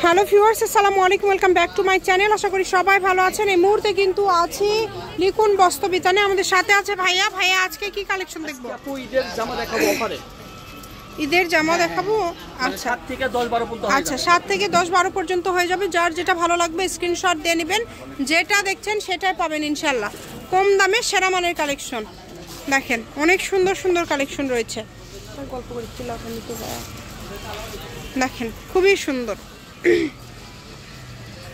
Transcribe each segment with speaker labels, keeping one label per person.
Speaker 1: Hello viewers, আসসালামু আলাইকুম, welcome back to my channel. আশা করি সবাই ভালো আছেন। এই মুহূর্তে কিন্তু আছি লিকুন বস্ত্রবিতানে। আমাদের সাথে আছে ভাইয়া। ভাইয়া আজকে কি কালেকশন দেখবো?
Speaker 2: ঈদের জামা দেখাবো অফারে।
Speaker 1: ঈদের জামা দেখাবো। আচ্ছা
Speaker 2: 7 থেকে 10-12 পর্যন্ত।
Speaker 1: আচ্ছা 7 থেকে 10-12 পর্যন্ত হয়ে যাবে। যার যেটা ভালো লাগবে স্ক্রিনশট দিয়ে নেবেন। যেটা দেখছেন সেটাই পাবেন ইনশাল্লাহ। কম দামে সেরা মানের কালেকশন। দেখেন অনেক সুন্দর সুন্দর কালেকশন রয়েছে। গল্প করছিল আপনি তো ভাইয়া, দেখেন খুবই সুন্দর।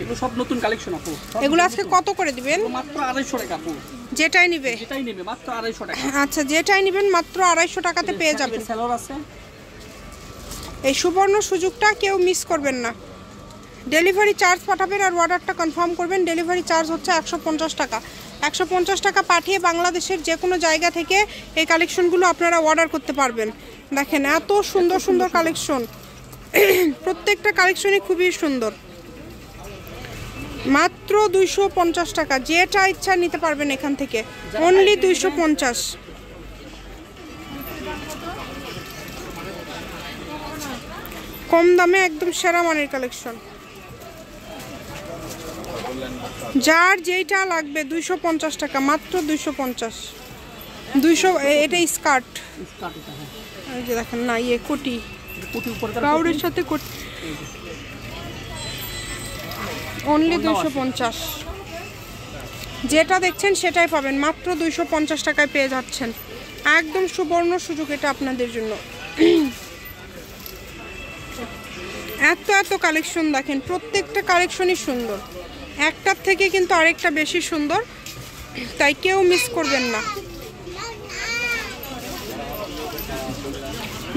Speaker 2: এগুলো সব নতুন কালেকশন আপু।
Speaker 1: এগুলো আজকে কত করে দিবেন?
Speaker 2: মাত্র 250 টাকা আপু।
Speaker 1: যেটাই নিবে
Speaker 2: মাত্র 250 টাকা।
Speaker 1: আচ্ছা যেটাই নেবেন মাত্র 250 টাকাতে পেয়ে যাবেন।
Speaker 2: সেলর আছে।
Speaker 1: এই সুবর্ণ সুযোগটা কেউ মিস করবেন না। ডেলিভারি চার্জ পাঠাবেন আর অর্ডারটা কনফার্ম করবেন। ডেলিভারি চার্জ হচ্ছে 150 টাকা। 150 টাকা পাঠিয়ে বাংলাদেশের যে কোনো জায়গা থেকে এই কালেকশনগুলো আপনারা অর্ডার করতে পারবেন। দেখেন এত সুন্দর সুন্দর কালেকশন, প্রত্যেকটা কালেকশনই খুবই সুন্দর। মাত্র 250 টাকা, যেটা ইচ্ছা নিতে পারবেন এখান থেকে। অনলি 250। কম দামে একদম সেরা মানের কালেকশন। যার যেটা লাগবে 250 টাকা, মাত্র 250। 200। এটা স্কার্ট। এই যে দেখেন না, ইয়ে কোটি কাউরের সাথে কোটি। অনলি 250। যেটা দেখছেন সেটাই পাবেন। মাত্র 250 টাকায় পেয়ে যাচ্ছেন। একদম সুবর্ণ সুযোগ এটা আপনাদের জন্য। এত এত কালেকশন দেখেন, প্রত্যেকটা কালেকশনই সুন্দর। একটার থেকে কিন্তু আরেকটা বেশি সুন্দর, তাই কেউ মিস করবেন না।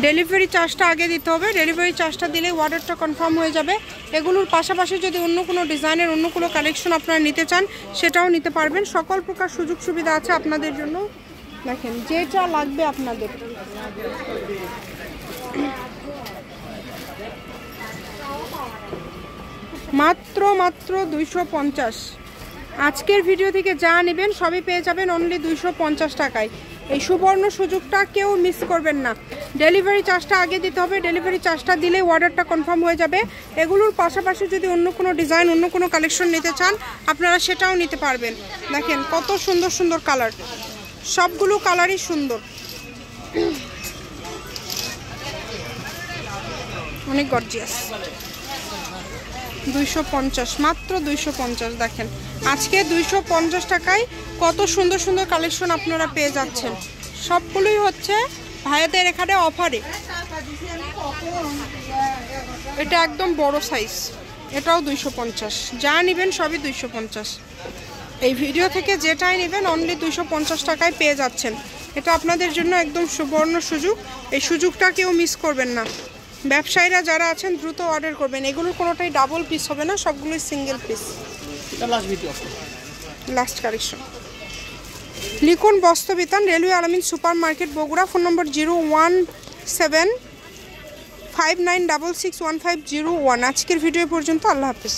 Speaker 1: ডেলিভারি চার্জটা আগে দিতে হবে। ডেলিভারি চার্জটা দিলে অর্ডারটা কনফার্ম হয়ে যাবে। এগুলোর পাশাপাশি যদি অন্য কোনো ডিজাইনের অন্য কোনো কালেকশন আপনারা নিতে চান সেটাও নিতে পারবেন। সকল প্রকার সুযোগ সুবিধা আছে আপনাদের জন্য। দেখেন যেটা লাগবে আপনাদের। মাত্র 250। আজকের ভিডিও থেকে যা নেবেন সবই পেয়ে যাবেন অনলি 250 টাকায়। এই সুবর্ণ সুযোগটা কেউ মিস করবেন না। ডেলিভারি চার্জটা আগে দিতে হবে। ডেলিভারি চার্জটা দিলে অর্ডারটা কনফার্ম হয়ে যাবে। এগুলোর পাশাপাশি যদি অন্য কোনো ডিজাইন অন্য কোনো কালেকশন নিতে চান আপনারা সেটাও নিতে পারবেন। দেখেন কত সুন্দর সুন্দর কালার, সবগুলো কালারই সুন্দর, অনেক গর্জিয়াস। 250, মাত্র 250। দেখেন আজকে 250 টাকায় কত সুন্দর সুন্দর কালেকশন আপনারা পেয়ে যাচ্ছেন। সবগুলোই হচ্ছে ভাইয়াদের এখানে অফারে। এটা একদম বড় সাইজ, এটাও 250। যা নেবেন সবই 250। এই ভিডিও থেকে যেটাই নেবেন অনলি 250 টাকায় পেয়ে যাচ্ছেন। এটা আপনাদের জন্য একদম সুবর্ণ সুযোগ। এই সুযোগটা কেউ মিস করবেন না। ব্যবসায়ীরা যারা আছেন দ্রুত অর্ডার করবেন। এগুলোর কোনোটাই ডাবল পিস হবে না, সবগুলোই সিঙ্গেল পিস।
Speaker 2: এটা last video,
Speaker 1: last collection. লিকুন বস্ত্রবিতান, railway আলামিন সুপার মার্কেট, বগুড়া। ফোন নম্বর 01759661501। আজকের ভিডিও পর্যন্ত। আল্লাহ হাফিজ।